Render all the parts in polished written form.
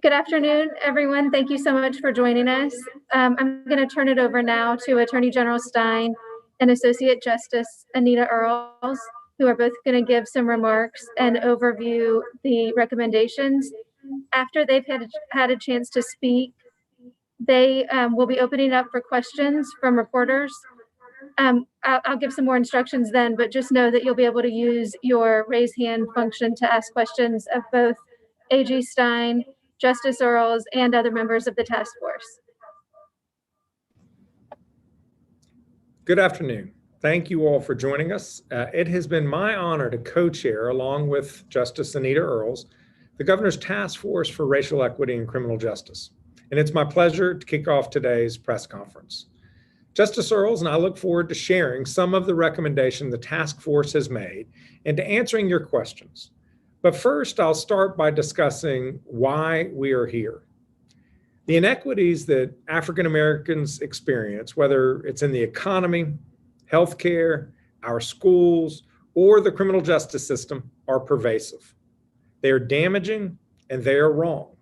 Good afternoon, everyone. Thank you so much for joining us. I'm going to turn it over now to Attorney General Stein and Associate Justice Anita Earls, who are both going to give some remarks and overview the recommendations. After they've had a chance to speak, they will be opening up for questions from reporters. I'll give some more instructions then, but just know that you'll be able to use your raise hand function to ask questions of both AG Stein, Justice Earls, and other members of the task force. Good afternoon. Thank you all for joining us. It has been my honor to co-chair, along with Justice Anita Earls, the Governor's Task Force for Racial Equity and Criminal Justice. And it's my pleasure to kick off today's press conference. Justice Earls and I look forward to sharing some of the recommendations the task force has made and to answering your questions. But first, I'll start by discussing why we are here. The inequities that African Americans experience, whether it's in the economy, healthcare, our schools, or the criminal justice system, are pervasive. They are damaging and they are wrong.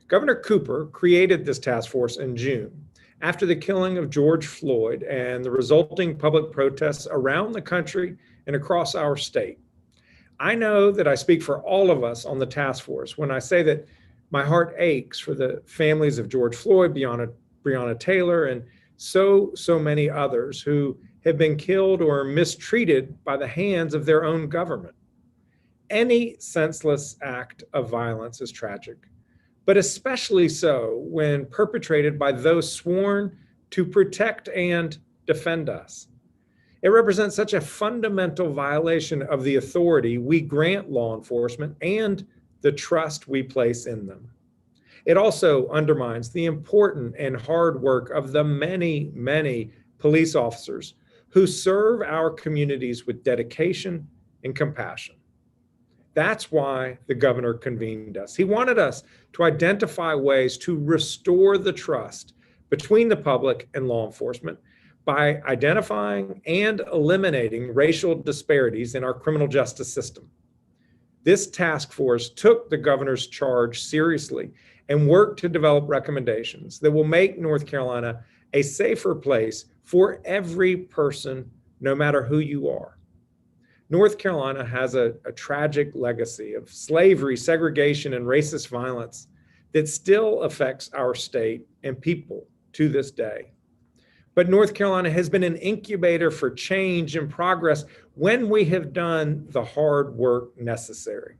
Governor Cooper created this task force in June after the killing of George Floyd and the resulting public protests around the country and across our state. I know that I speak for all of us on the task force when I say that my heart aches for the families of George Floyd, Breonna Taylor, and so many others who have been killed or mistreated by the hands of their own government. Any senseless act of violence is tragic, but especially so when perpetrated by those sworn to protect and defend us. It represents such a fundamental violation of the authority we grant law enforcement and the trust we place in them. It also undermines the important and hard work of the many police officers who serve our communities with dedication and compassion. That's why the governor convened us. He wanted us to identify ways to restore the trust between the public and law enforcement by identifying and eliminating racial disparities in our criminal justice system. This task force took the governor's charge seriously and worked to develop recommendations that will make North Carolina a safer place for every person, no matter who you are. North Carolina has a tragic legacy of slavery, segregation, and racist violence that still affects our state and people to this day. But North Carolina has been an incubator for change and progress when we have done the hard work necessary.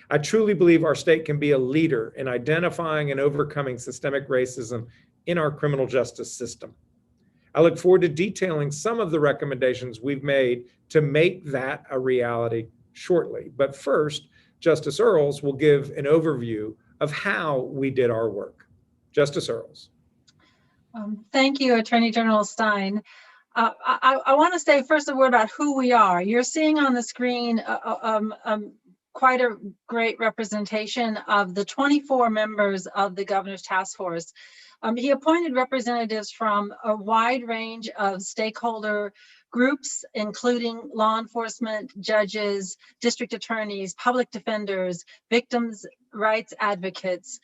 I truly believe our state can be a leader in identifying and overcoming systemic racism in our criminal justice system. I look forward to detailing some of the recommendations we've made to make that a reality shortly. But first, Justice Earls will give an overview of how we did our work. Justice Earls. Thank you, Attorney General Stein. I want to say first a word about who we are. You're seeing on the screen quite a great representation of the 24 members of the governor's task force. He appointed representatives from a wide range of stakeholder groups, including law enforcement, judges, district attorneys, public defenders, victims' rights advocates,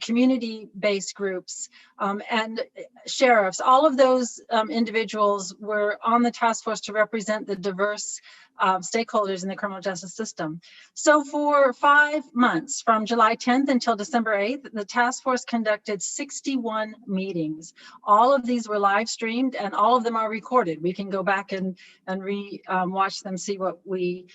community-based groups, and sheriffs. All of those individuals were on the task force to represent the diverse stakeholders in the criminal justice system. So for 5 months, from July 10th until December 8th, the task force conducted 61 meetings. All of these were live streamed and all of them are recorded. We can go back and watch them, see what we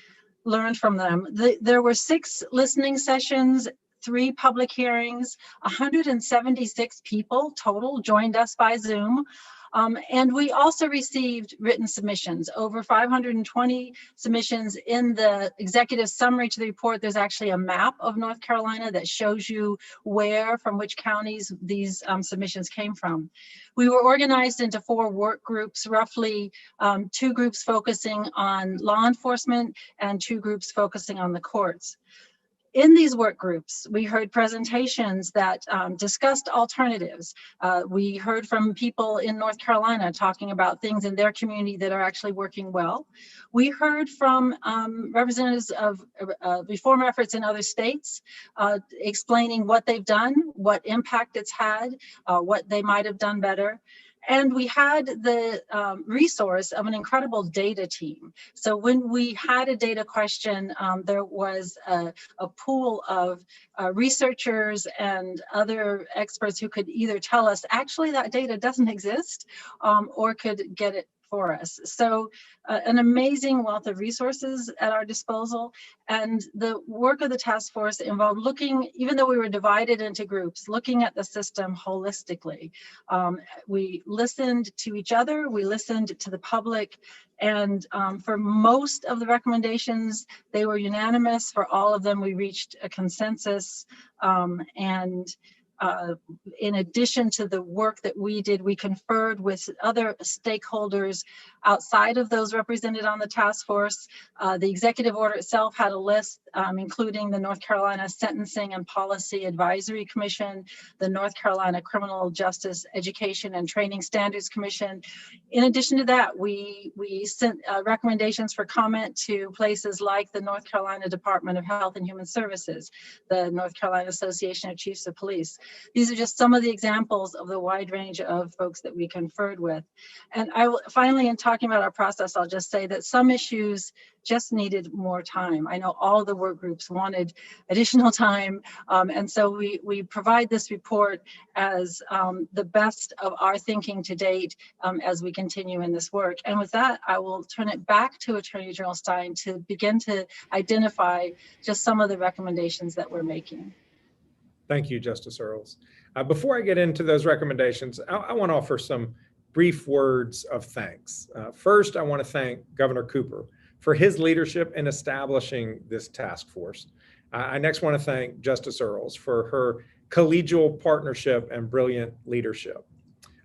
learned from them. There were 6 listening sessions, 3 public hearings, 176 people total joined us by Zoom. And we also received written submissions, over 520 submissions. In the executive summary to the report, there's actually a map of North Carolina that shows you where, from which counties these submissions came from. We were organized into 4 work groups, roughly 2 groups focusing on law enforcement and 2 groups focusing on the courts. In these work groups, we heard presentations that discussed alternatives. We heard from people in North Carolina talking about things in their community that are actually working well. We heard from representatives of reform efforts in other states, explaining what they've done, what impact it's had, what they might have done better. And we had the resource of an incredible data team. So when we had a data question, there was a pool of researchers and other experts who could either tell us, actually, that data doesn't exist, or could get it for us. So an amazing wealth of resources at our disposal. And the work of the task force involved looking, even though we were divided into groups, looking at the system holistically. We listened to each other, we listened to the public, and for most of the recommendations, they were unanimous. For all of them, we reached a consensus. In addition to the work that we did, we conferred with other stakeholders outside of those represented on the task force. The executive order itself had a list, including the North Carolina Sentencing and Policy Advisory Commission, the North Carolina Criminal Justice Education and Training Standards Commission. In addition to that, we sent recommendations for comment to places like the North Carolina Department of Health and Human Services, the North Carolina Association of Chiefs of Police. These are just some of the examples of the wide range of folks that we conferred with. And I will finally, in talking about our process, I'll just say that some issues just needed more time. I know all the work groups wanted additional time. And so we provide this report as the best of our thinking to date as we continue in this work. And with that, I will turn it back to Attorney General Stein to begin to identify just some of the recommendations that we're making. Thank you, Justice Earls. Before I get into those recommendations, I want to offer some brief words of thanks. First, I want to thank Governor Cooper for his leadership in establishing this task force. I next want to thank Justice Earls for her collegial partnership and brilliant leadership.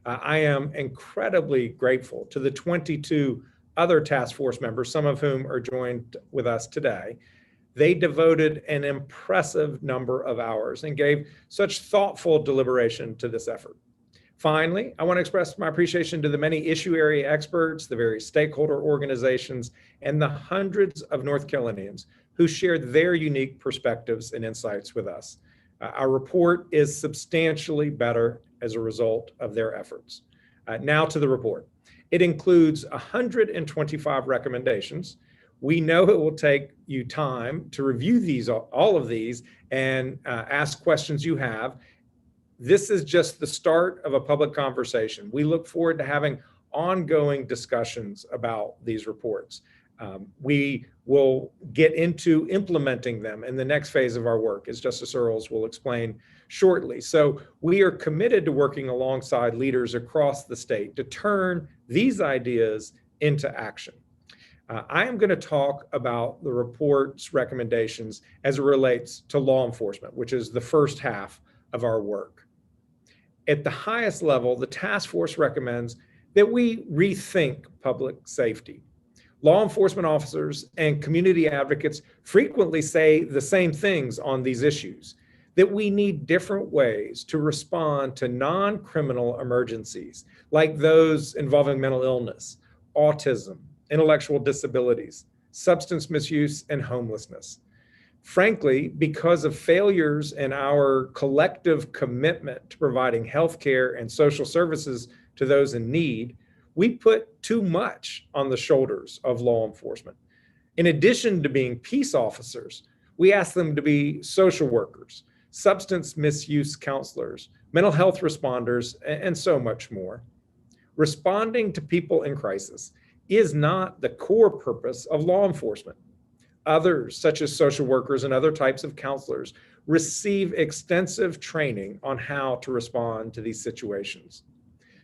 I am incredibly grateful to the 22 other task force members, some of whom are joined with us today. They devoted an impressive number of hours and gave such thoughtful deliberation to this effort. Finally, I want to express my appreciation to the many issue area experts, the various stakeholder organizations, and the hundreds of North Carolinians who shared their unique perspectives and insights with us. Our report is substantially better as a result of their efforts. Now to the report. It includes 125 recommendations. We know it will take you time to review all of these and ask questions you have. This is just the start of a public conversation. We look forward to having ongoing discussions about these reports. We will get into implementing them in the next phase of our work, as Justice Earls will explain shortly. So we are committed to working alongside leaders across the state to turn these ideas into action. I am going to talk about the report's recommendations as it relates to law enforcement, which is the first half of our work. At the highest level, the task force recommends that we rethink public safety. Law enforcement officers and community advocates frequently say the same things on these issues, that we need different ways to respond to non-criminal emergencies, like those involving mental illness, autism, intellectual disabilities, substance misuse, and homelessness. Frankly, because of failures in our collective commitment to providing healthcare and social services to those in need, we put too much on the shoulders of law enforcement. In addition to being peace officers, we ask them to be social workers, substance misuse counselors, mental health responders, and so much more. Responding to people in crisis is not the core purpose of law enforcement. Others, such as social workers and other types of counselors, receive extensive training on how to respond to these situations.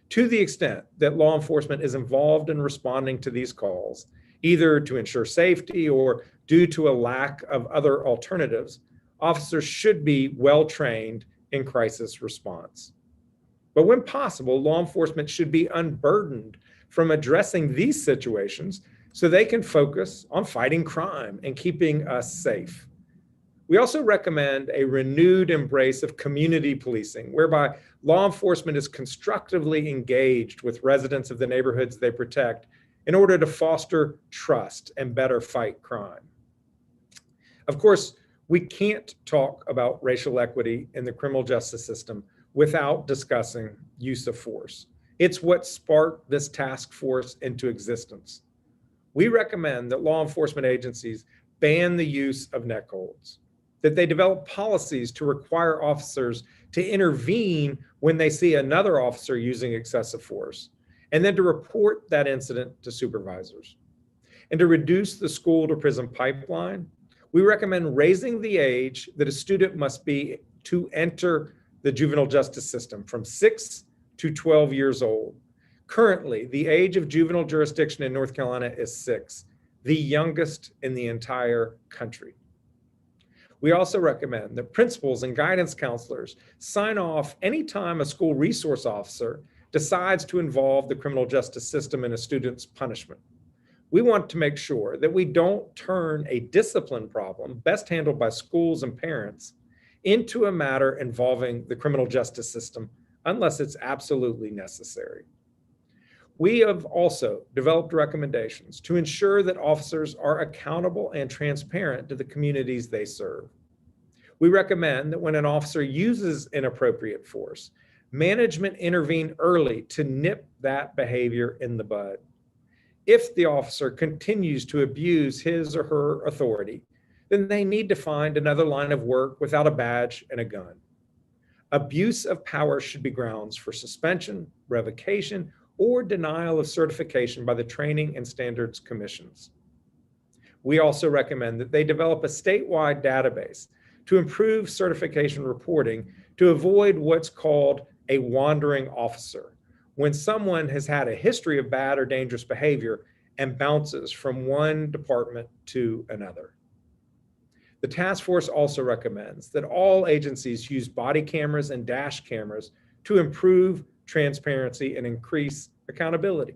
To the extent that law enforcement is involved in responding to these calls, either to ensure safety or due to a lack of other alternatives, officers should be well trained in crisis response. But when possible, law enforcement should be unburdened from addressing these situations so they can focus on fighting crime and keeping us safe. We also recommend a renewed embrace of community policing, whereby law enforcement is constructively engaged with residents of the neighborhoods they protect in order to foster trust and better fight crime. Of course, we can't talk about racial equity in the criminal justice system without discussing use of force. It's what sparked this task force into existence. We recommend that law enforcement agencies ban the use of neck holds, that they develop policies to require officers to intervene when they see another officer using excessive force, and then to report that incident to supervisors. And to reduce the school to prison pipeline, we recommend raising the age that a student must be to enter the juvenile justice system from 6 to 12 years old. Currently, the age of juvenile jurisdiction in North Carolina is 6, the youngest in the entire country. We also recommend that principals and guidance counselors sign off anytime a school resource officer decides to involve the criminal justice system in a student's punishment. We want to make sure that we don't turn a discipline problem, best handled by schools and parents, into a matter involving the criminal justice system unless it's absolutely necessary. We have also developed recommendations to ensure that officers are accountable and transparent to the communities they serve. We recommend that when an officer uses inappropriate force, management intervene early to nip that behavior in the bud. If the officer continues to abuse his or her authority, then they need to find another line of work without a badge and a gun. Abuse of power should be grounds for suspension, revocation, or denial of certification by the Training and Standards Commissions. We also recommend that they develop a statewide database to improve certification reporting to avoid what's called a wandering officer, when someone has had a history of bad or dangerous behavior and bounces from one department to another. The task force also recommends that all agencies use body cameras and dash cameras to improve transparency and increase accountability.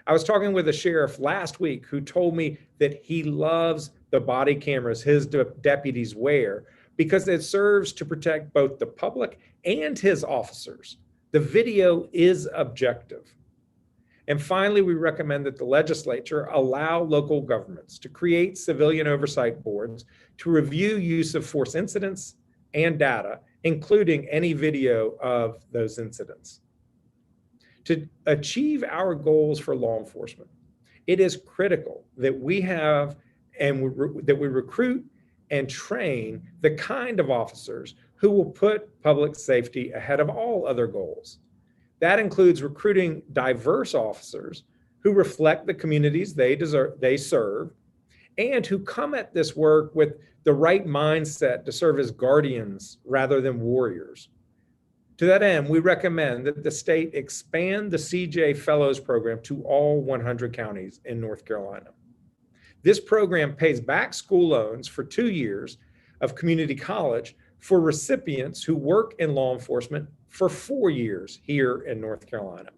I was talking with a sheriff last week who told me that he loves the body cameras his deputies wear because it serves to protect both the public and his officers. The video is objective. And finally, we recommend that the legislature allow local governments to create civilian oversight boards to review use of force incidents and data, including any video of those incidents. To achieve our goals for law enforcement, it is critical that we have that we recruit and train the kind of officers who will put public safety ahead of all other goals. That includes recruiting diverse officers who reflect the communities they serve, and who come at this work with the right mindset to serve as guardians rather than warriors. To that end, we recommend that the state expand the CJ Fellows Program to all 100 counties in North Carolina. This program pays back school loans for 2 years of community college for recipients who work in law enforcement for 4 years here in North Carolina.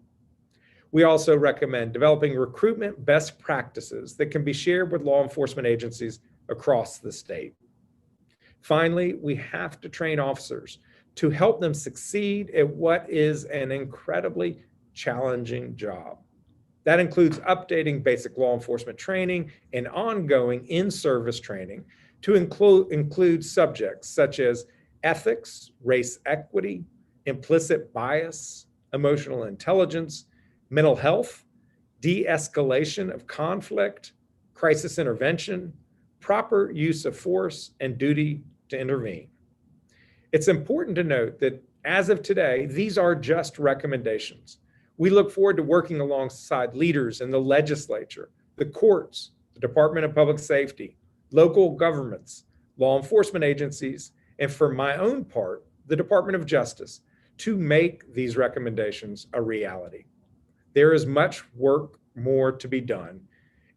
We also recommend developing recruitment best practices that can be shared with law enforcement agencies across the state. Finally, we have to train officers to help them succeed at what is an incredibly challenging job. That includes updating basic law enforcement training and ongoing in-service training to include subjects such as ethics, race equity, implicit bias, emotional intelligence, mental health, de-escalation of conflict, crisis intervention, proper use of force, and duty to intervene. It's important to note that as of today, these are just recommendations. We look forward to working alongside leaders in the legislature, the courts, the Department of Public Safety, local governments, law enforcement agencies, and for my own part, the Department of Justice, to make these recommendations a reality. There is much work more to be done,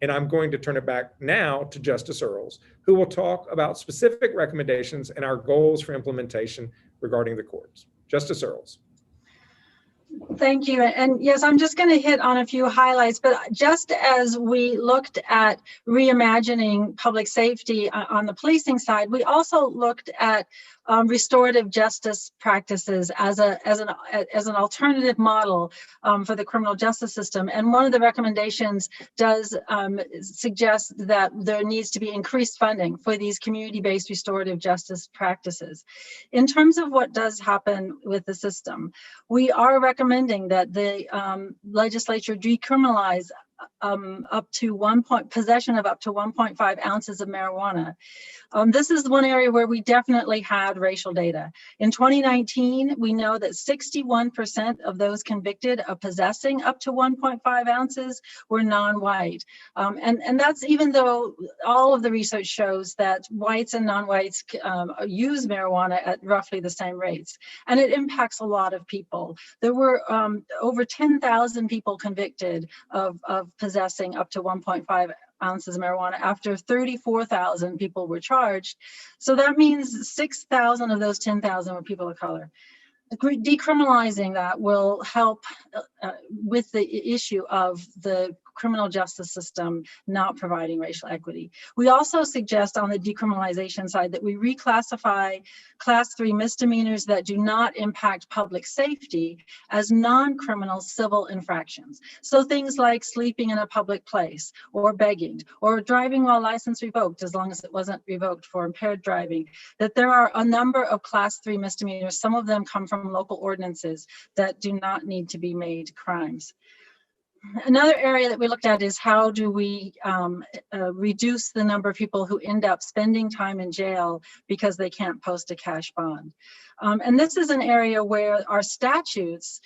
and I'm going to turn it back now to Justice Earls, who will talk about specific recommendations and our goals for implementation regarding the courts. Justice Earls. Thank you. And yes, I'm just going to hit on a few highlights, but just as we looked at reimagining public safety on the policing side, we also looked at restorative justice practices as an alternative model for the criminal justice system. And one of the recommendations does suggest that there needs to be increased funding for these community-based restorative justice practices. In terms of what does happen with the system, we are recommending that the legislature decriminalize possession of up to 1.5 ounces of marijuana. This is one area where we definitely had racial data. In 2019, we know that 61% of those convicted of possessing up to 1.5 ounces were non-white. And that's even though all of the research shows that whites and non-whites use marijuana at roughly the same rates. And it impacts a lot of people. There were over 10,000 people convicted of possessing up to 1.5 ounces of marijuana after 34,000 people were charged. So that means 6,000 of those 10,000 were people of color. Decriminalizing that will help with the issue of the criminal justice system not providing racial equity. We also suggest on the decriminalization side that we reclassify class 3 misdemeanors that do not impact public safety as non-criminal civil infractions. So things like sleeping in a public place, or begging, or driving while license revoked, as long as it wasn't revoked for impaired driving, that there are a number of class 3 misdemeanors. Some of them come from local ordinances that do not need to be made crimes. Another area that we looked at is how do we reduce the number of people who end up spending time in jail because they can't post a cash bond. And this is an area where our statutes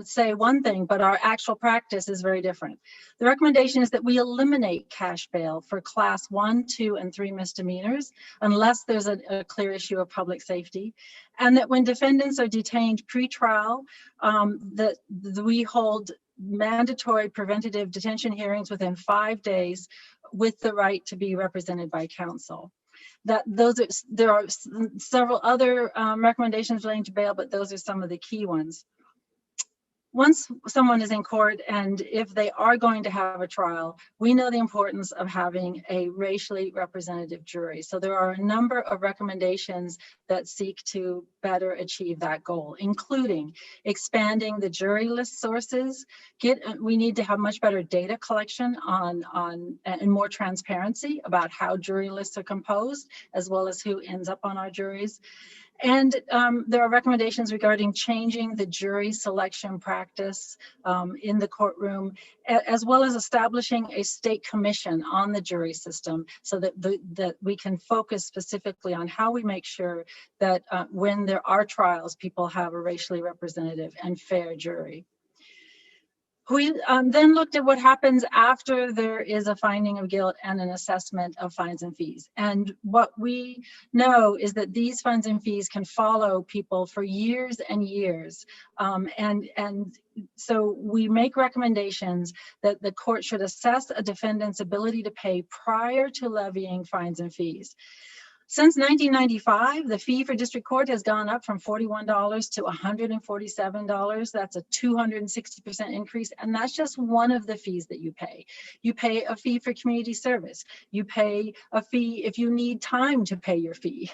say one thing, but our actual practice is very different. The recommendation is that we eliminate cash bail for class 1, 2, and 3 misdemeanors, unless there's a clear issue of public safety. And that when defendants are detained pre-trial, that we hold mandatory preventative detention hearings within 5 days with the right to be represented by counsel. There are several other recommendations relating to bail, but those are some of the key ones. Once someone is in court, and if they are going to have a trial, we know the importance of having a racially representative jury. So there are a number of recommendations that seek to better achieve that goal, including expanding the jury list sources. We need to have much better data collection and more transparency about how jury lists are composed, as well as who ends up on our juries. And there are recommendations regarding changing the jury selection practice in the courtroom, as well as establishing a state commission on the jury system so that we can focus specifically on how we make sure that when there are trials, people have a racially representative and fair jury. We then looked at what happens after there is a finding of guilt and an assessment of fines and fees. And what we know is that these fines and fees can follow people for years and years. And so we make recommendations that the court should assess a defendant's ability to pay prior to levying fines and fees. Since 1995, the fee for district court has gone up from $41 to $147. That's a 260% increase. And that's just one of the fees that you pay. You pay a fee for community service. You pay a fee if you need time to pay your fee.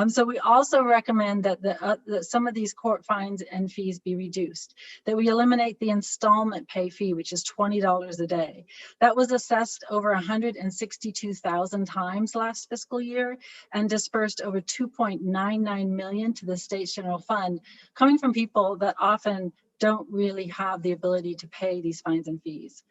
So we also recommend that some of these court fines and fees be reduced, that we eliminate the installment pay fee, which is $20 a day. That was assessed over 162,000 times last fiscal year, and dispersed over 2.99 million to the state's general fund, coming from people that often don't really have the ability to pay these fines and fees.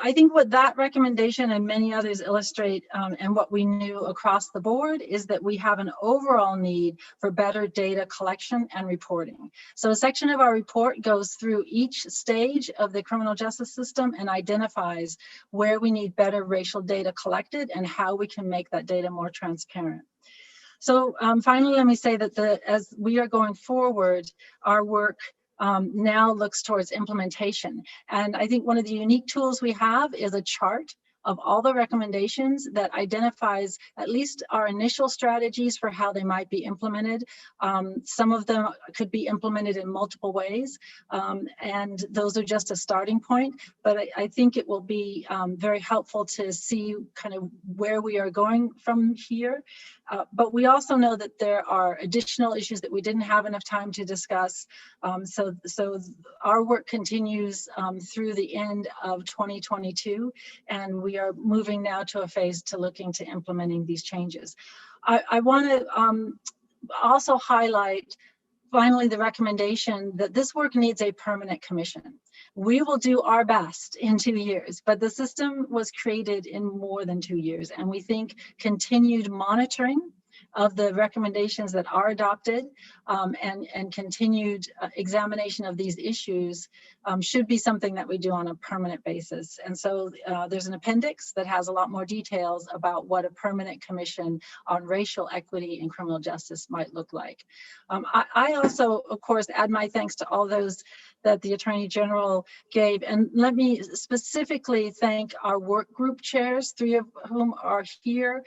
I think what that recommendation and many others illustrate, and what we knew across the board, is that we have an overall need for better data collection and reporting. So a section of our report goes through each stage of the criminal justice system and identifies where we need better racial data collected and how we can make that data more transparent. So finally, let me say that as we are going forward, our work now looks towards implementation. And I think one of the unique tools we have is a chart of all the recommendations that identifies at least our initial strategies for how they might be implemented. Some of them could be implemented in multiple ways, and those are just a starting point, but I think it will be very helpful to see kind of where we are going from here. But we also know that there are additional issues that we didn't have enough time to discuss. So our work continues through the end of 2022, and we are moving now to a phase to looking to implementing these changes. I want to also highlight finally the recommendation that this work needs a permanent commission. We will do our best in 2 years, but the system was created in more than 2 years, and we think continued monitoring of the recommendations that are adopted and continued examination of these issues should be something that we do on a permanent basis. And so there's an appendix that has a lot more details about what a permanent commission on racial equity in criminal justice might look like. I also, of course, add my thanks to all those that the Attorney General gave. And let me specifically thank our work group chairs, 3 of whom are here.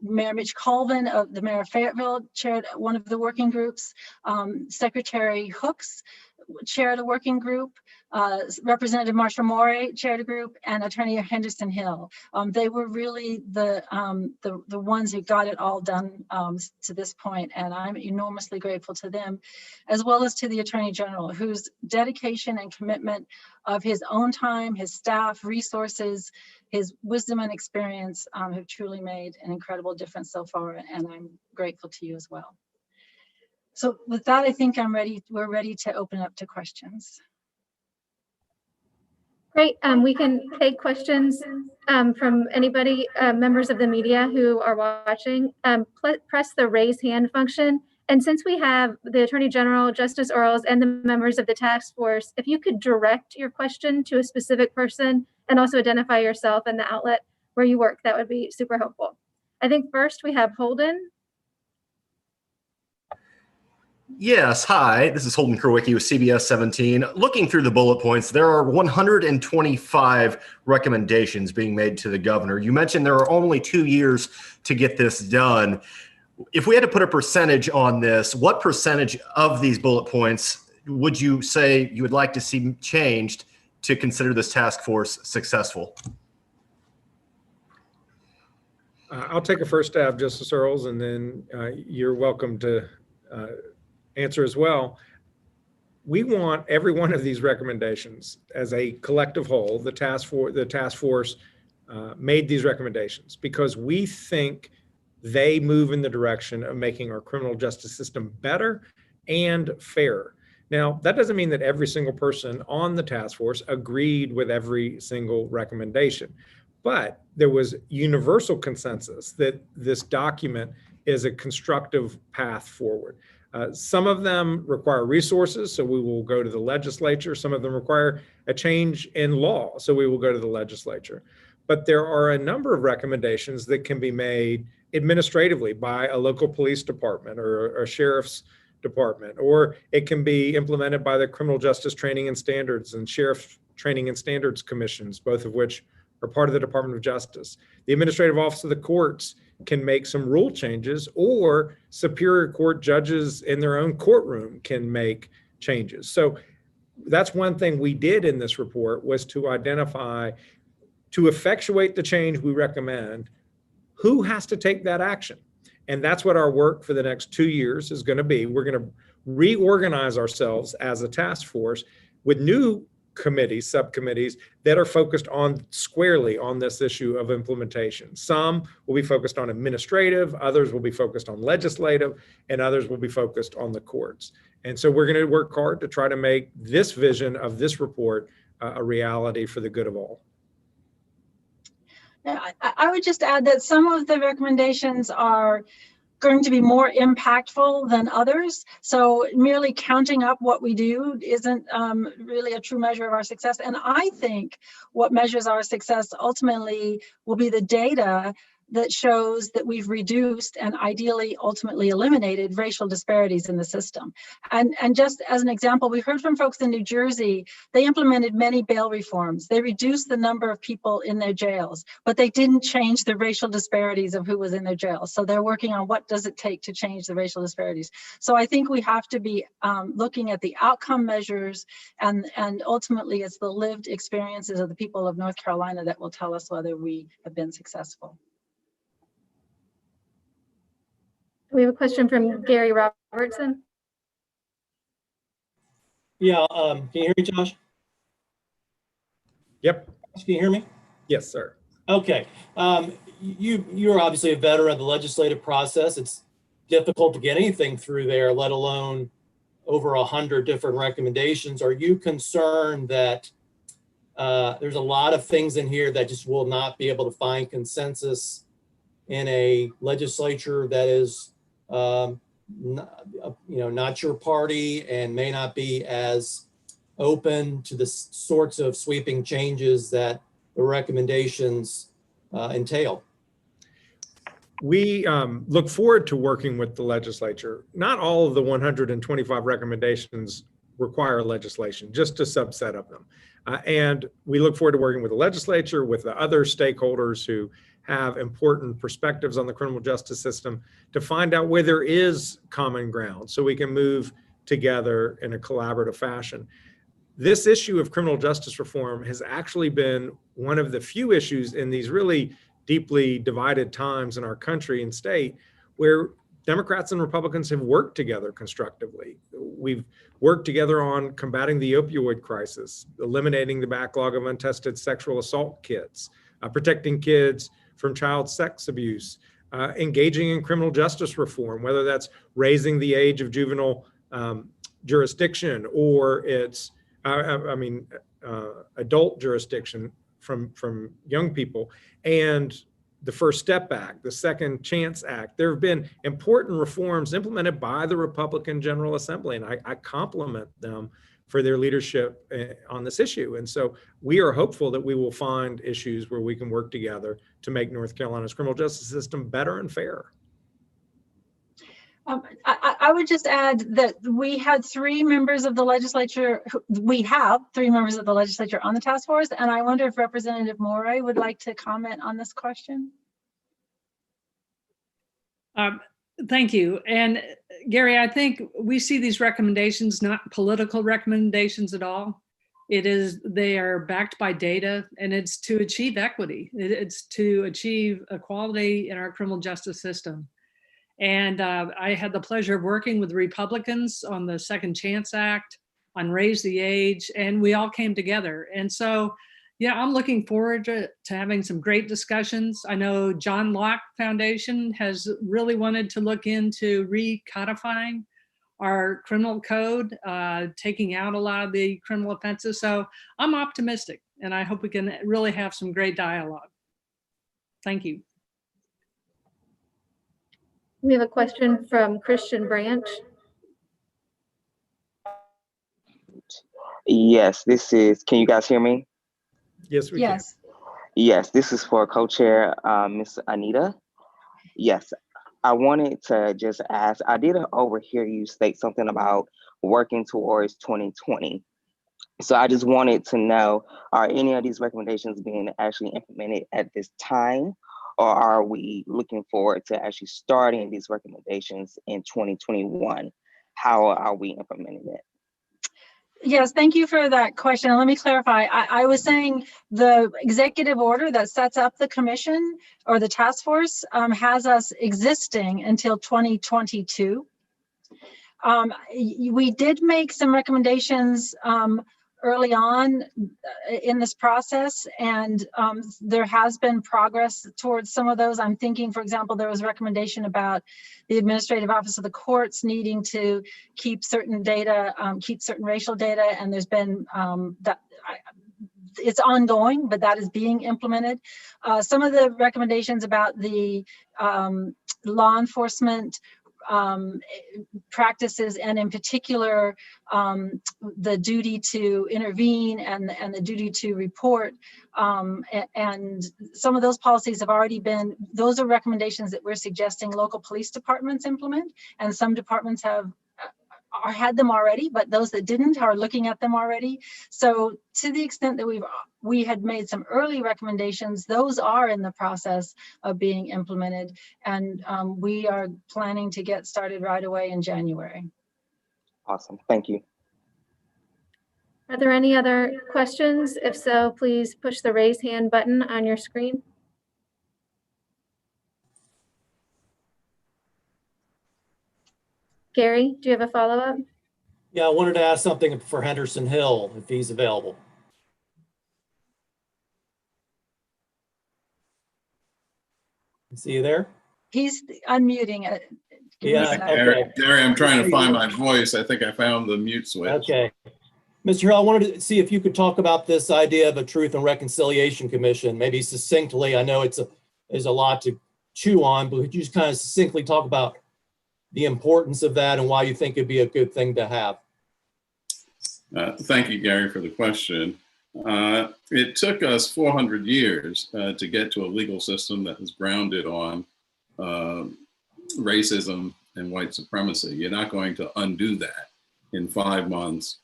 Mayor Mitch Colvin of the Mayor of Fayetteville chaired one of the working groups. Secretary Hooks chaired a working group. Representative Marsha Morey chaired a group, and Attorney Henderson Hill. They were really the ones who got it all done to this point, and I'm enormously grateful to them, as well as to the Attorney General, whose dedication and commitment of his own time, his staff, resources, his wisdom and experience have truly made an incredible difference so far, and I'm grateful to you as well. So with that, I think we're ready to open up to questions. Great. We can take questions from anybody, members of the media who are watching. Press the raise hand function. And since we have the Attorney General, Justice Earls, and the members of the task force, if you could direct your question to a specific person and also identify yourself and the outlet where you work, that would be super helpful. I think first we have Holden. Yes, hi, this is Holden Kerwicki with CBS 17. Looking through the bullet points, there are 125 recommendations being made to the governor. You mentioned there are only 2 years to get this done. If we had to put a percentage on this, what percentage of these bullet points would you say you would like to see changed to consider this task force successful? I'll take a first stab, Justice Earls, and then you're welcome to answer as well. We want every one of these recommendations as a collective whole. The task force made these recommendations because we think they move in the direction of making our criminal justice system better and fairer. Now, that doesn't mean that every single person on the task force agreed with every single recommendation, but there was universal consensus that this document is a constructive path forward. Some of them require resources, so we will go to the legislature. Some of them require a change in law, so we will go to the legislature. But there are a number of recommendations that can be made administratively by a local police department or a sheriff's department, or it can be implemented by the Criminal Justice Training and Standards and Sheriff Training and Standards Commissions, both of which are part of the Department of Justice. The Administrative Office of the Courts can make some rule changes, or Superior Court judges in their own courtroom can make changes. So that's one thing we did in this report, was to identify, to effectuate the change we recommend, who has to take that action. And that's what our work for the next 2 years is going to be. We're going to reorganize ourselves as a task force with new committees, subcommittees that are focused on squarely on this issue of implementation. Some will be focused on administrative, others will be focused on legislative, and others will be focused on the courts. And so we're going to work hard to try to make this vision of this report a reality for the good of all. I would just add that some of the recommendations are going to be more impactful than others. So merely counting up what we do isn't really a true measure of our success. And I think what measures our success ultimately will be the data that shows that we've reduced and ideally ultimately eliminated racial disparities in the system. And just as an example, we heard from folks in New Jersey, they implemented many bail reforms. They reduced the number of people in their jails, but they didn't change the racial disparities of who was in their jails. So they're working on what does it take to change the racial disparities. So I think we have to be looking at the outcome measures, and ultimately it's the lived experiences of the people of North Carolina that will tell us whether we have been successful. We have a question from Gary Robertson. Yeah, can you hear me, Josh? Yep. Can you hear me? Yes, sir. Okay. You're obviously a veteran of the legislative process. It's difficult to get anything through there, let alone over 100 different recommendations. Are you concerned that there's a lot of things in here that just will not be able to find consensus in a legislature that is not your party and may not be as open to the sorts of sweeping changes that the recommendations entail? We look forward to working with the legislature. Not all of the 125 recommendations require legislation, just a subset of them. And we look forward to working with the legislature, with the other stakeholders who have important perspectives on the criminal justice system to find out where there is common ground so we can move together in a collaborative fashion. This issue of criminal justice reform has actually been one of the few issues in these really deeply divided times in our country and state where Democrats and Republicans have worked together constructively. We've worked together on combating the opioid crisis, eliminating the backlog of untested sexual assault kits, protecting kids from child sex abuse, engaging in criminal justice reform, whether that's raising the age of juvenile jurisdiction or it's, adult jurisdiction from young people, and the First Step Act, the Second Chance Act. There have been important reforms implemented by the Republican General Assembly, and I compliment them for their leadership on this issue. And so we are hopeful that we will find issues where we can work together to make North Carolina's criminal justice system better and fairer. I would just add that we had 3 members of the legislature. We have 3 members of the legislature on the task force, and I wonder if Representative Morey would like to comment on this question. Thank you. And Gary, I think we see these recommendations not political recommendations at all. They are backed by data, and it's to achieve equity. It's to achieve equality in our criminal justice system. And I had the pleasure of working with Republicans on the Second Chance Act, on Raise the Age, and we all came together. And so, yeah, I'm looking forward to having some great discussions. I know John Locke Foundation has really wanted to look into recodifying our criminal code, taking out a lot of the criminal offenses. So I'm optimistic, and I hope we can really have some great dialogue. Thank you. We have a question from Christian Branch. Yes, this is, can you guys hear me? Yes, we Yes. can. Yes, this is for co-chair, Ms. Anita. Yes, I wanted to just ask, I did overhear you state something about working towards 2020. So I just wanted to know, are any of these recommendations being actually implemented at this time? Or are we looking forward to actually starting these recommendations in 2021? How are we implementing it? Yes, thank you for that question. Let me clarify. I was saying the executive order that sets up the commission or the task force has us existing until 2022. We did make some recommendations early on in this process, and there has been progress towards some of those. I'm thinking, for example, there was a recommendation about the Administrative Office of the Courts needing to keep certain data, keep certain racial data, and there's been it's ongoing, but that is being implemented. Some of the recommendations about the law enforcement practices, and in particular, the duty to intervene and the duty to report. And some of those policies have already been, those are recommendations that we're suggesting local police departments implement, and some departments have or had them already, but those that didn't are looking at them already. So to the extent that we had made some early recommendations, those are in the process of being implemented, and we are planning to get started right away in January. Awesome, thank you. Are there any other questions? If so, please push the raise hand button on your screen. Gary, do you have a follow-up? Yeah, I wanted to ask something for Henderson Hill, if he's available. See you there? He's unmuting it. Yeah, okay. Gary, I'm trying to find my voice. I think I found the mute switch. Okay. Mr. Hill, I wanted to see if you could talk about this idea of a Truth and Reconciliation Commission, maybe succinctly. I know there's a lot to chew on, but could you just kind of succinctly talk about the importance of that and why you think it'd be a good thing to have? Thank you, Gary, for the question. It took us 400 years to get to a legal system that was grounded on racism and white supremacy. You're not going to undo that in 5 months,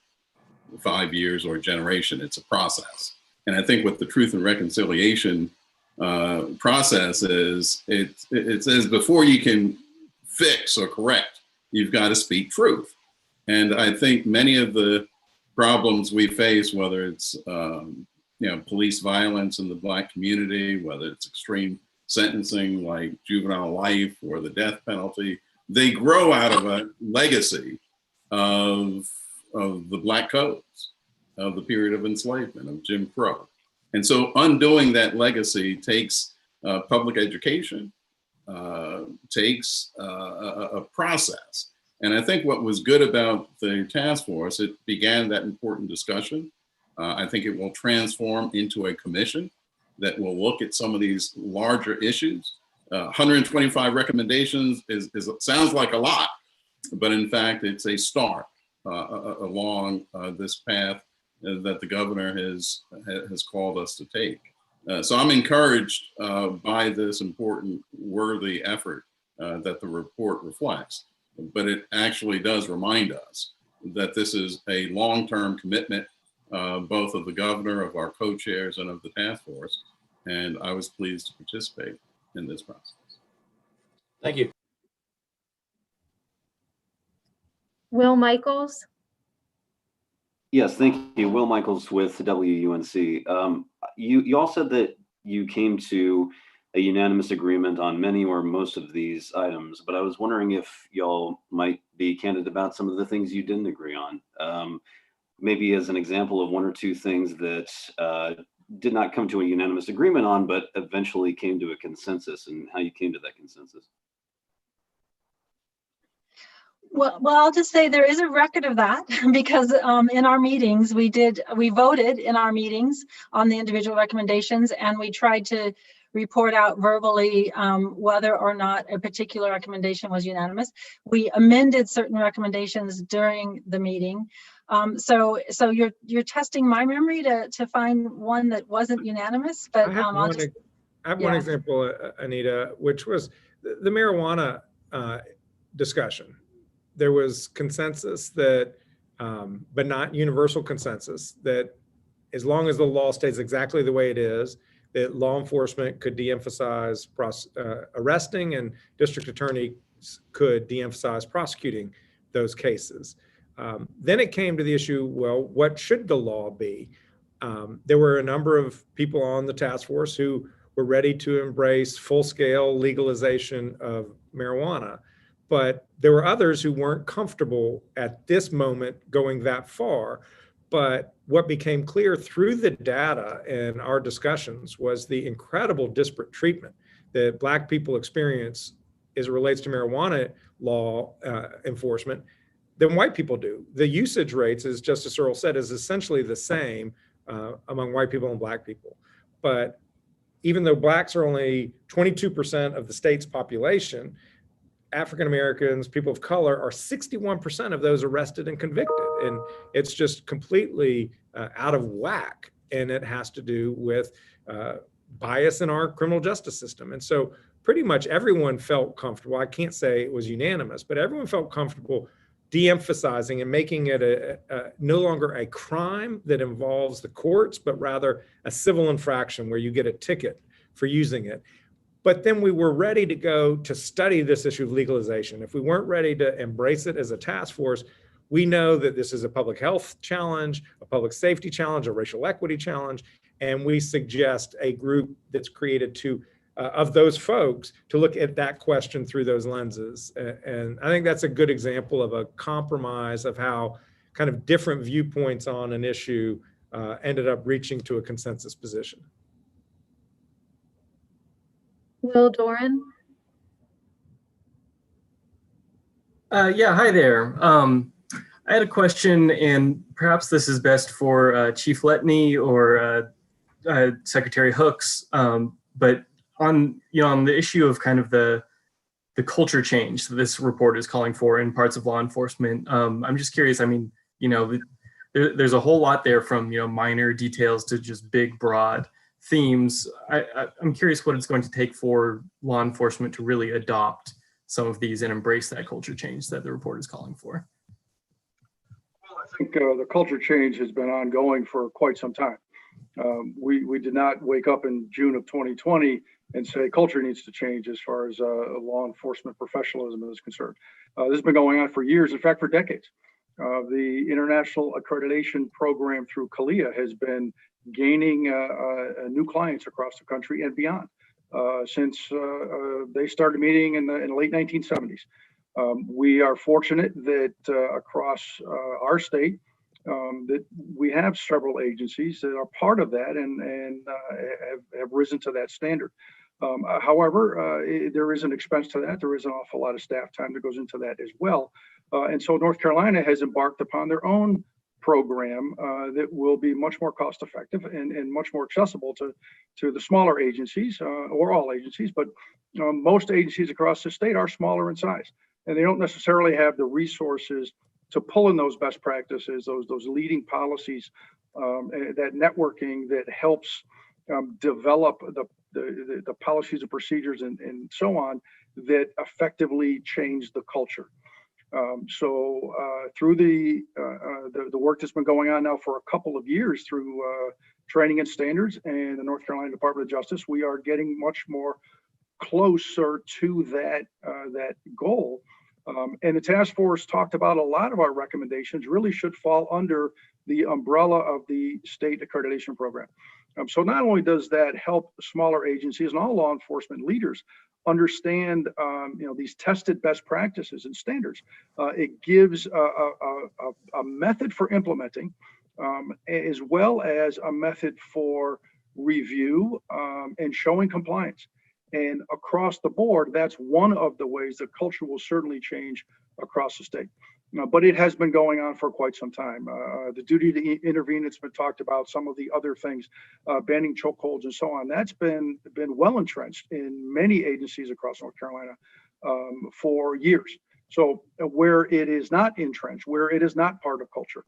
5 years, or a generation. It's a process. And I think what the Truth and Reconciliation process is, it says before you can fix or correct, you've got to speak truth. And I think many of the problems we face, whether it's police violence in the Black community, whether it's extreme sentencing like juvenile life or the death penalty, they grow out of a legacy of the Black codes, of the period of enslavement, of Jim Crow. And so undoing that legacy takes public education, takes a process. And I think what was good about the task force, it began that important discussion. I think it will transform into a commission that will look at some of these larger issues. 125 recommendations sounds like a lot, but in fact, it's a start along this path that the governor has called us to take. So I'm encouraged by this important, worthy effort that the report reflects. But it actually does remind us that this is a long-term commitment, both of the governor, of our co-chairs, and of the task force. And I was pleased to participate in this process. Thank you. Will Michaels? Yes, thank you. Will Michaels with WUNC. You all said that you came to a unanimous agreement on many or most of these items, but I was wondering if y'all might be candid about some of the things you didn't agree on. Maybe as an example of one or two things that did not come to a unanimous agreement on, but eventually came to a consensus, and how you came to that consensus. Well, I'll just say there is a record of that because in our meetings, we voted in our meetings on the individual recommendations, and we tried to report out verbally whether or not a particular recommendation was unanimous. We amended certain recommendations during the meeting. So you're testing my memory to find one that wasn't unanimous, but I have one example, Anita, which was the marijuana discussion. There was consensus that, but not universal consensus, that as long as the law stays exactly the way it is, that law enforcement could de-emphasize arresting, and district attorneys could de-emphasize prosecuting those cases. Then it came to the issue, well, what should the law be? There were a number of people on the task force who were ready to embrace full-scale legalization of marijuana, but there were others who weren't comfortable at this moment going that far. But what became clear through the data and our discussions was the incredible disparate treatment that Black people experience as it relates to marijuana law enforcement than white people do. The usage rates, as Justice Earle said, is essentially the same among white people and Black people. But even though Blacks are only 22% of the state's population, African Americans, people of color, are 61% of those arrested and convicted. And it's just completely out of whack. And it has to do with bias in our criminal justice system. And so pretty much everyone felt comfortable. I can't say it was unanimous, but everyone felt comfortable de-emphasizing and making it no longer a crime that involves the courts, but rather a civil infraction where you get a ticket for using it. But then we were ready to go to study this issue of legalization. If we weren't ready to embrace it as a task force, we know that this is a public health challenge, a public safety challenge, a racial equity challenge, and we suggest a group that's created to of those folks to look at that question through those lenses. And I think that's a good example of a compromise of how kind of different viewpoints on an issue ended up reaching to a consensus position. Will Doran? Yeah, hi there. I had a question, and perhaps this is best for Chief Letney or Secretary Hooks, but on the issue of kind of the culture change that this report is calling for in parts of law enforcement. I'm just curious. I mean, there's a whole lot there, from minor details to just big, broad themes. I'm curious what it's going to take for law enforcement to really adopt some of these and embrace that culture change that the report is calling for. Well, I think the culture change has been ongoing for quite some time. We did not wake up in June of 2020 and say culture needs to change as far as law enforcement professionalism is concerned. This has been going on for years, in fact, for decades. The international accreditation program through CALIA has been gaining new clients across the country and beyond since they started meeting in the late 1970s. We are fortunate that across our state, that we have several agencies that are part of that and have risen to that standard. However, there is an expense to that. There is an awful lot of staff time that goes into that as well. And so North Carolina has embarked upon their own program that will be much more cost effective and much more accessible to the smaller agencies or all agencies. But most agencies across the state are smaller in size, and they don't necessarily have the resources to pull in those best practices, those leading policies, that networking that helps develop the policies and procedures and so on that effectively change the culture. So through the work that's been going on now for a couple of years through training and standards and the North Carolina Department of Justice, we are getting much more closer to that goal. And the task force talked about a lot of our recommendations really should fall under the umbrella of the state accreditation program. So not only does that help smaller agencies and all law enforcement leaders understand these tested best practices and standards, it gives a method for implementing as well as a method for review and showing compliance. And across the board, that's one of the ways that culture will certainly change across the state. But it has been going on for quite some time. The duty to intervene, it's been talked about, some of the other things, banning chokeholds and so on, that's been well entrenched in many agencies across North Carolina for years. So where it is not entrenched, where it is not part of culture,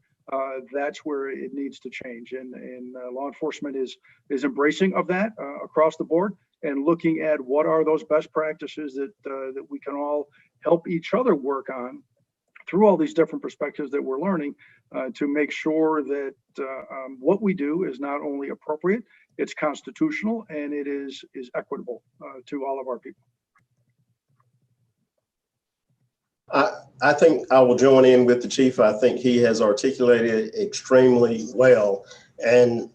that's where it needs to change. And law enforcement is embracing of that across the board and looking at what are those best practices that we can all help each other work on through all these different perspectives that we're learning to make sure that what we do is not only appropriate, it's constitutional, and it is equitable to all of our people. I think I will join in with the chief. I think he has articulated it extremely well. And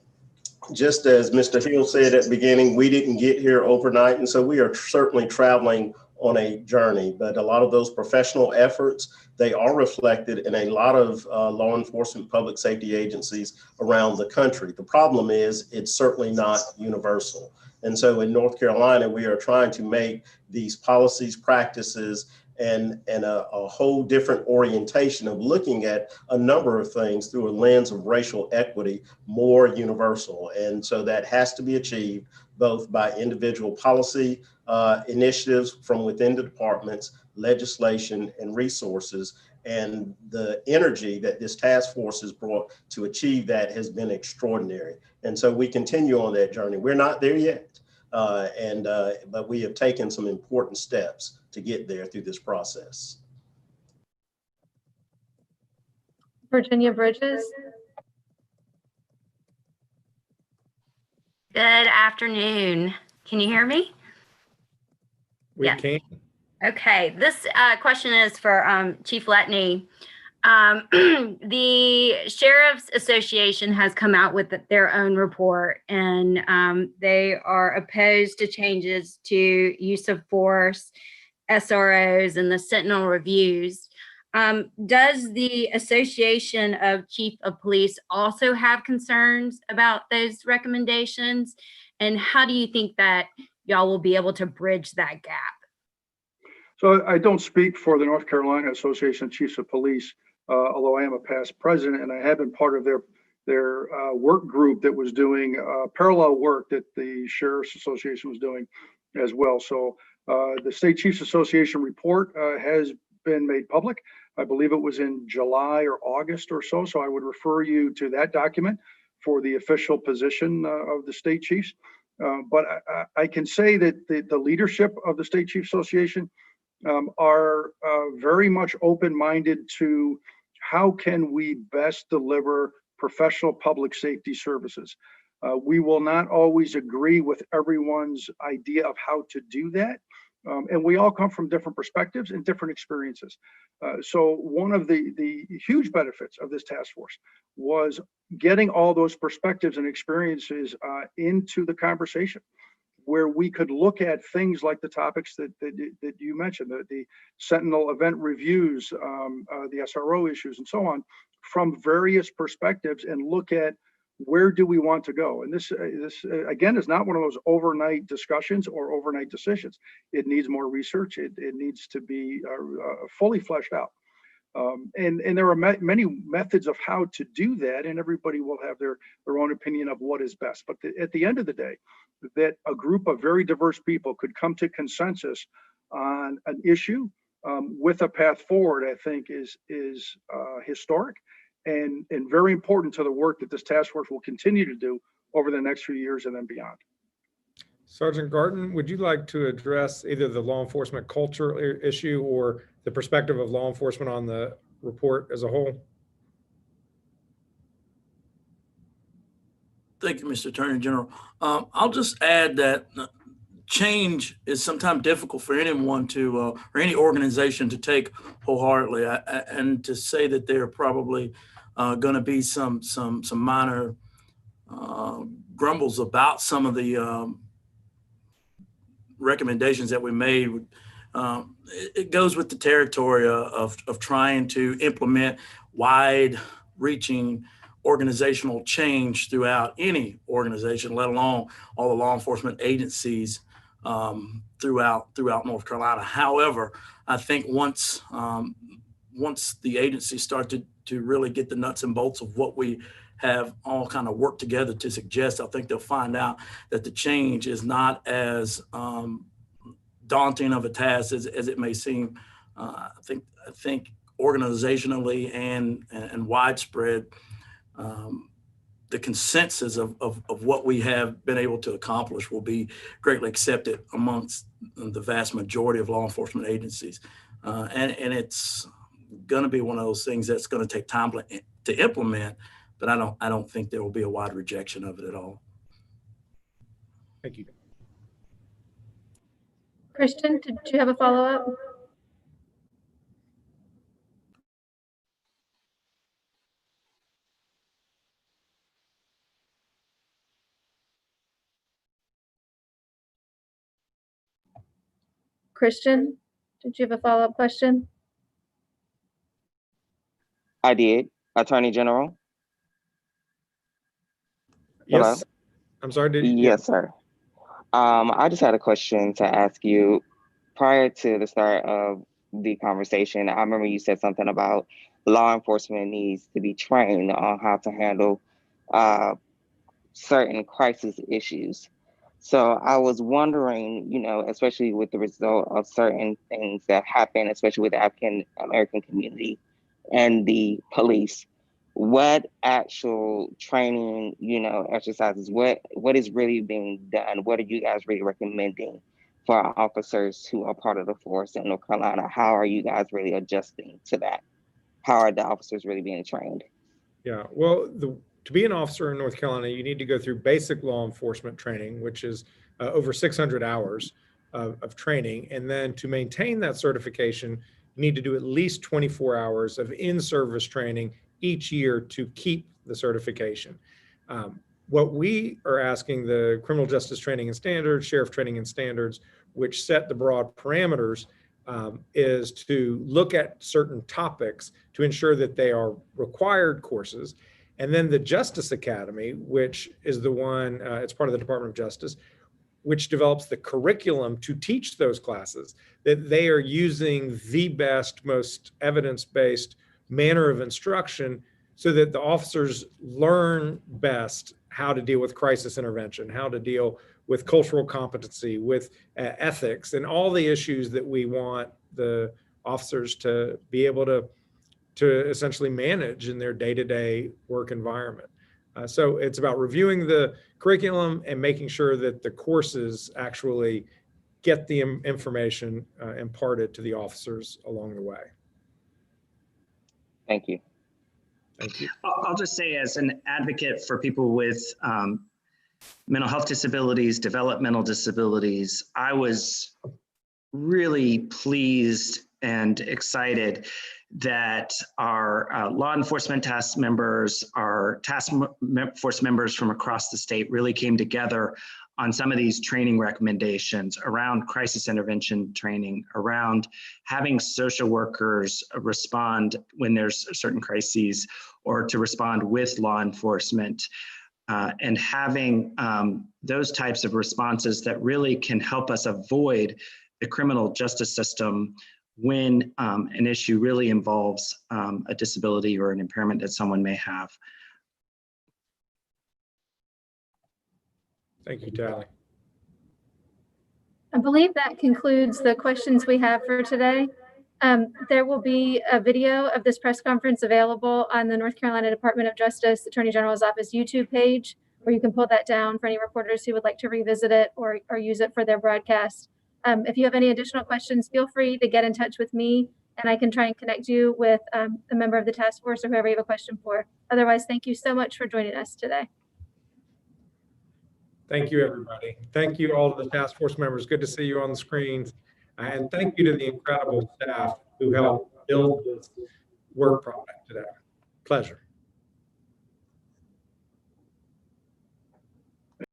just as Mr. Hill said at the beginning, we didn't get here overnight. And so we are certainly traveling on a journey, but a lot of those professional efforts, they are reflected in a lot of law enforcement public safety agencies around the country. The problem is it's certainly not universal. And so in North Carolina, we are trying to make these policies, practices, and a whole different orientation of looking at a number of things through a lens of racial equity more universal. And so that has to be achieved, both by individual policy initiatives from within the departments, legislation, and resources. And the energy that this task force has brought to achieve that has been extraordinary. And so we continue on that journey. We're not there yet, but we have taken some important steps to get there through this process. Virginia Bridges. Good afternoon. Can you hear me? We Yes. can. Okay, this question is for Chief Letney. The Sheriff's Association has come out with their own report, and they are opposed to changes to use of force, SROs, and the Sentinel reviews. Does the Association of Chief of Police also have concerns about those recommendations? And how do you think that y'all will be able to bridge that gap? So I don't speak for the North Carolina Association of Chiefs of Police, although I am a past president, and I have been part of their work group that was doing parallel work that the Sheriff's Association was doing as well. So the State Chiefs Association report has been made public. I believe it was in July or August or so. So I would refer you to that document for the official position of the state chiefs. But I can say that the leadership of the State Chiefs Association are very much open-minded to how can we best deliver professional public safety services. We will not always agree with everyone's idea of how to do that. And we all come from different perspectives and different experiences. So one of the huge benefits of this task force was getting all those perspectives and experiences into the conversation, where we could look at things like the topics that you mentioned, the Sentinel event reviews, the SRO issues, and so on, from various perspectives, and look at where do we want to go. And this again is not one of those overnight discussions or overnight decisions. It needs more research. It needs to be fully fleshed out. And there are many methods of how to do that, and everybody will have their own opinion of what is best. But at the end of the day, that a group of very diverse people could come to consensus on an issue with a path forward, I think is historic and very important to the work that this task force will continue to do over the next few years and then beyond. Sergeant Garton, would you like to address either the law enforcement culture issue or the perspective of law enforcement on the report as a whole? Thank you, Mr. Attorney General. I'll just add that change is sometimes difficult for anyone to, or any organization to take wholeheartedly, and to say that there are probably going to be some minor grumbles about some of the recommendations that we made. It goes with the territory of trying to implement wide-reaching organizational change throughout any organization, let alone all the law enforcement agencies throughout North Carolina. However, I think once the agencies start to really get the nuts and bolts of what we have all kind of worked together to suggest, I think they'll find out that the change is not as daunting of a task as it may seem. I think organizationally and widespread, the consensus of what we have been able to accomplish will be greatly accepted amongst the vast majority of law enforcement agencies. And it's going to be one of those things that's going to take time to implement, but I don't think there will be a wide rejection of it at all. Thank you. Christian, did you have a follow-up? Christian, did you have a follow-up question? I did. Attorney General? Yes. Hello? I'm sorry, Yes, sir. I just had a question to ask you. Prior to the start of the conversation, I remember you said something about law enforcement needs to be trained on how to handle certain crisis issues. So I was wondering, especially with the result of certain things that happen, especially with the African American community and the police, what actual training, exercises, what is really being done? What are you guys really recommending for our officers who are part of the force in North Carolina? How are you guys really adjusting to that? How are the officers really being trained? Yeah, well, to be an officer in North Carolina, you need to go through basic law enforcement training, which is over 600 hours of training. And then to maintain that certification, you need to do at least 24 hours of in-service training each year to keep the certification. What we are asking the Criminal Justice Training and Standards, Sheriff Training and Standards, which set the broad parameters, is to look at certain topics to ensure that they are required courses. And then the Justice Academy, which is the one, it's part of the Department of Justice, which develops the curriculum to teach those classes, that they are using the best, most evidence-based manner of instruction so that the officers learn best how to deal with crisis intervention, how to deal with cultural competency, with ethics, and all the issues that we want the officers to be able to essentially manage in their day-to-day work environment. So it's about reviewing the curriculum and making sure that the courses actually get the information imparted to the officers along the way. Thank you. Thank you. I'll just say, as an advocate for people with mental health disabilities, developmental disabilities, I was really pleased and excited that our law enforcement task members, our task force members from across the state really came together on some of these training recommendations around crisis intervention training, around having social workers respond when there's certain crises, or to respond with law enforcement, and having those types of responses that really can help us avoid the criminal justice system when an issue really involves a disability or an impairment that someone may have. Thank you, Tally. I believe that concludes the questions we have for today. There will be a video of this press conference available on the North Carolina Department of Justice Attorney General's Office YouTube page, where you can pull that down for any reporters who would like to revisit it or use it for their broadcast. If you have any additional questions, feel free to get in touch with me, and I can try and connect you with a member of the task force or whoever you have a question for. Otherwise, thank you so much for joining us today. Thank you, everybody. Thank you, all of the task force members. Good to see you on the screens. And thank you to the incredible staff who helped build this work product today. Pleasure.